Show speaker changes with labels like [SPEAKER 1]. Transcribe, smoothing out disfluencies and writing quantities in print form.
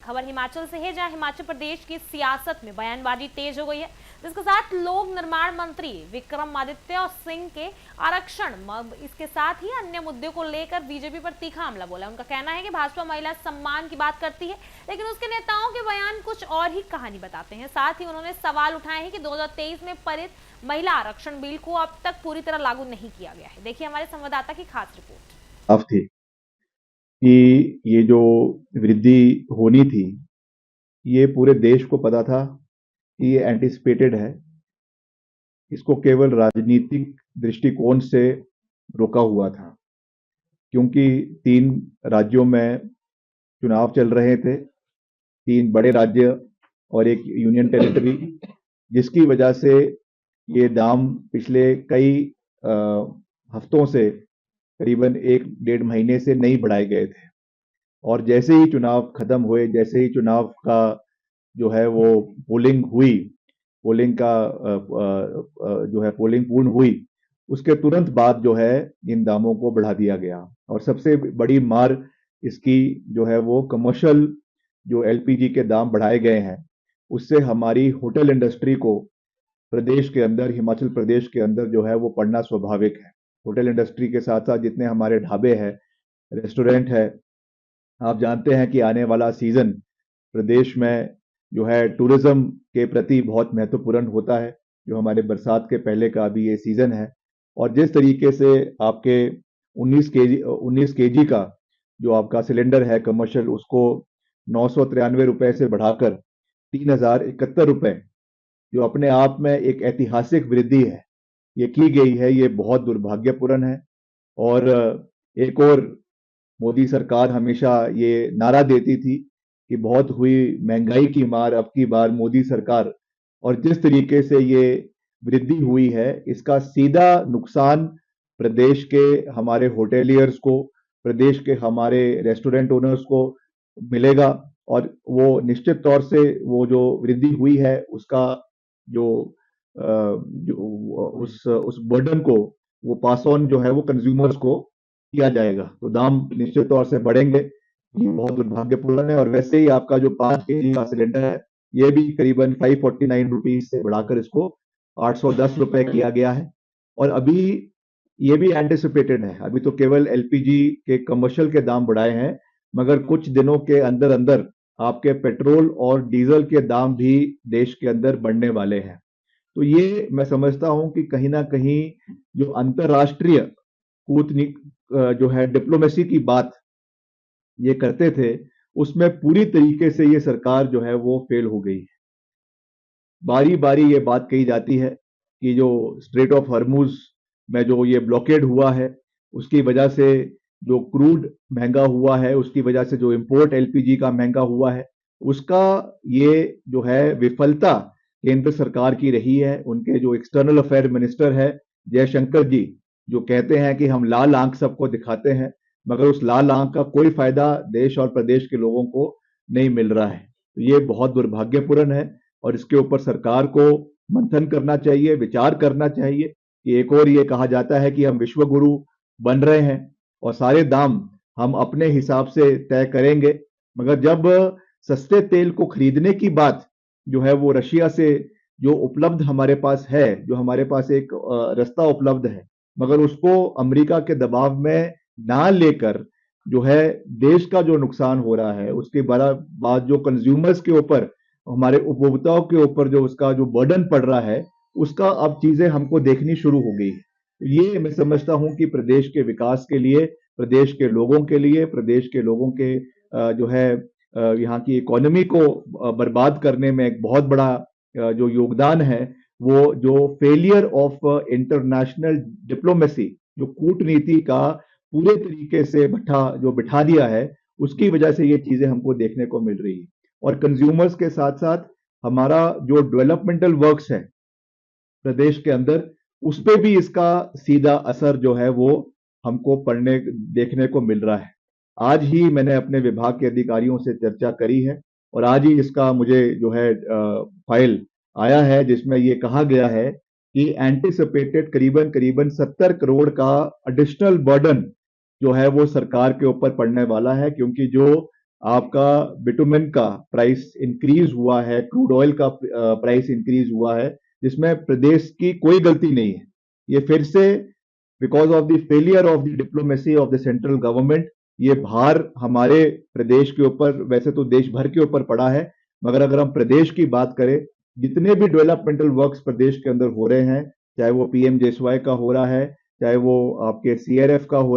[SPEAKER 1] खबर हिमाचल से है, जहां हिमाचल प्रदेश की सियासत में बयानबाजी तेज हो गई है, जिसके साथ लोक निर्माण मंत्री विक्रमादित्य सिंह के आरक्षण इसके साथ ही अन्य मुद्दों को लेकर बीजेपी पर तीखा हमला बोला। उनका कहना है कि भाजपा महिला सम्मान की बात करती है, लेकिन उसके नेताओं के बयान कुछ और ही कहानी बताते हैं। साथ ही उन्होंने सवाल उठाए हैं कि 2023 में पारित महिला आरक्षण बिल को अब तक पूरी तरह लागू नहीं किया गया है। देखिए हमारे संवाददाता की खास रिपोर्ट।
[SPEAKER 2] अब थी कि ये जो वृद्धि होनी थी, ये पूरे देश को पता था कि ये एंटिसिपेटेड है। इसको केवल राजनीतिक दृष्टिकोण से रोका हुआ था, क्योंकि 3 राज्यों में चुनाव चल रहे थे, 3 बड़े राज्य और एक यूनियन टेरिटरी, जिसकी वजह से ये दाम पिछले कई हफ्तों से करीबन 1 डेढ़ महीने से नहीं बढ़ाए गए थे। और जैसे ही चुनाव खत्म हुए, जैसे ही चुनाव का जो है वो पोलिंग हुई, पोलिंग का जो है पोलिंग पूर्ण हुई, उसके तुरंत बाद जो है इन दामों को बढ़ा दिया गया। और सबसे बड़ी मार इसकी जो है वो कमर्शियल जो एलपीजी के दाम बढ़ाए गए हैं, उससे हमारी होटल इंडस्ट्री को प्रदेश के अंदर, हिमाचल प्रदेश के अंदर जो है वो पड़ना स्वाभाविक है। होटल इंडस्ट्री के साथ साथ जितने हमारे ढाबे हैं, रेस्टोरेंट है, आप जानते हैं कि आने वाला सीजन प्रदेश में जो है टूरिज्म के प्रति बहुत महत्वपूर्ण होता है। जो हमारे बरसात के पहले का अभी ये सीजन है, और जिस तरीके से आपके 19 केजी का जो आपका सिलेंडर है कमर्शियल, उसको 993 रुपए से बढ़ाकर 3071 रुपए, जो अपने आप में एक ऐतिहासिक वृद्धि है, ये की गई है, ये बहुत दुर्भाग्यपूर्ण है। और एक और मोदी सरकार हमेशा ये नारा देती थी कि बहुत हुई महंगाई की मार, अब की बार मोदी सरकार। और जिस तरीके से ये वृद्धि हुई है, इसका सीधा नुकसान प्रदेश के हमारे होटेलियर्स को, प्रदेश के हमारे रेस्टोरेंट ओनर्स को मिलेगा। और वो निश्चित तौर से वो जो वृद्धि हुई है उसका जो उस बर्डन को वो पास ऑन जो है वो कंज्यूमर्स को किया जाएगा, तो दाम निश्चित तौर से बढ़ेंगे। ये बहुत दुर्भाग्यपूर्ण है। और वैसे ही आपका जो 5 केजी का सिलेंडर है, ये भी करीबन 549 रुपीज से बढ़ाकर इसको 810 रुपए किया गया है। और अभी ये भी एंटिसिपेटेड है, अभी तो केवल एलपीजी के कमर्शियल के दाम बढ़ाए हैं, मगर कुछ दिनों के अंदर अंदर आपके पेट्रोल और डीजल के दाम भी देश के अंदर बढ़ने वाले हैं। तो ये मैं समझता हूं कि कहीं ना कहीं जो अंतर्राष्ट्रीय कूटनीति जो है डिप्लोमेसी की बात ये करते थे, उसमें पूरी तरीके से ये सरकार जो है वो फेल हो गई है। बारी बारी ये बात कही जाती है कि जो स्ट्रेट ऑफ हॉर्मुज में जो ये ब्लॉकेड हुआ है, उसकी वजह से जो क्रूड महंगा हुआ है, उसकी वजह से जो इंपोर्ट एलपीजी का महंगा हुआ है, उसका ये जो है विफलता केंद्र सरकार की रही है। उनके जो एक्सटर्नल अफेयर मिनिस्टर है जयशंकर जी, जो कहते हैं कि हम लाल आंख सबको दिखाते हैं, मगर उस लाल आंख का कोई फायदा देश और प्रदेश के लोगों को नहीं मिल रहा है। तो ये बहुत दुर्भाग्यपूर्ण है, और इसके ऊपर सरकार को मंथन करना चाहिए, विचार करना चाहिए। कि एक और ये कहा जाता है कि हम विश्व गुरु बन रहे हैं और सारे दाम हम अपने हिसाब से तय करेंगे, मगर जब सस्ते तेल को खरीदने की बात जो है वो रशिया से जो उपलब्ध हमारे पास है, जो हमारे पास एक रास्ता उपलब्ध है, मगर उसको अमेरिका के दबाव में ना लेकर जो है देश का जो नुकसान हो रहा है, उसके बड़ा बाद जो कंज्यूमर्स के ऊपर, हमारे उपभोक्ताओं के ऊपर जो उसका जो बर्डन पड़ रहा है, उसका अब चीजें हमको देखनी शुरू हो गई। ये मैं समझता हूं कि प्रदेश के विकास के लिए, प्रदेश के लोगों के लिए, प्रदेश के लोगों के जो है यहाँ की इकोनॉमी को बर्बाद करने में एक बहुत बड़ा जो योगदान है, वो जो फेलियर ऑफ इंटरनेशनल डिप्लोमेसी, जो कूटनीति का पूरे तरीके से बिठा दिया है, उसकी वजह से ये चीजें हमको देखने को मिल रही है। और कंज्यूमर्स के साथ साथ हमारा जो डेवलपमेंटल वर्क्स है प्रदेश के अंदर, उस पे भी इसका सीधा असर जो है वो हमको पढ़ने देखने को मिल रहा है। आज ही मैंने अपने विभाग के अधिकारियों से चर्चा करी है, और आज ही इसका मुझे जो है फाइल आया है, जिसमें ये कहा गया है कि एंटिसिपेटेड करीबन करीबन 70 करोड़ का एडिशनल बर्डन जो है वो सरकार के ऊपर पड़ने वाला है, क्योंकि जो आपका बिटुमेन का प्राइस इंक्रीज हुआ है, क्रूड ऑयल का प्राइस इंक्रीज हुआ है, जिसमें प्रदेश की कोई गलती नहीं है। ये फिर से because of the failure of the diplomacy of the central government ये भार हमारे प्रदेश के ऊपर, वैसे तो देश भर के ऊपर पड़ा है, मगर अगर हम प्रदेश की बात करें, जितने भी डेवलपमेंटल वर्क्स प्रदेश के अंदर हो रहे हैं, चाहे वो पीएम जेएसवाई का हो रहा है, चाहे वो आपके सीआरएफ का हो रहा है,